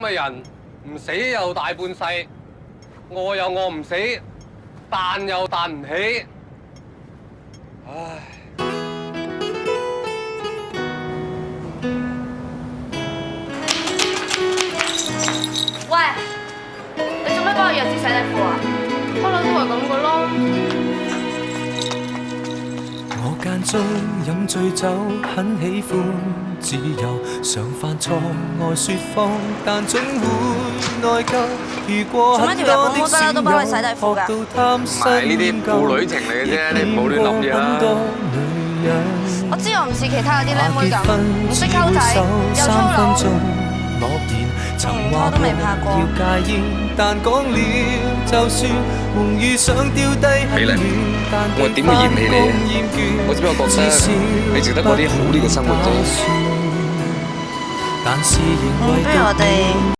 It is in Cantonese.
咁嘅人唔死又大半世，餓又餓唔死，彈又彈唔起，唉。喂，你做咩幫我弱智洗底褲啊？不嬲都係咁嘅咯。我間中飲醉酒，很喜歡自由，常犯錯愛説謊，但總會內疚。如果很多的損友學到貪新舊，亦見過很多女人。我知我唔似其他嗰啲靚妹咁，唔識溝仔，又粗魯。曾話過要戒煙，但講了就算夢遇想丟低很遠，我點會嫌棄你啊？我只不過覺得你值得過啲好啲嘅生活啫。但是仍為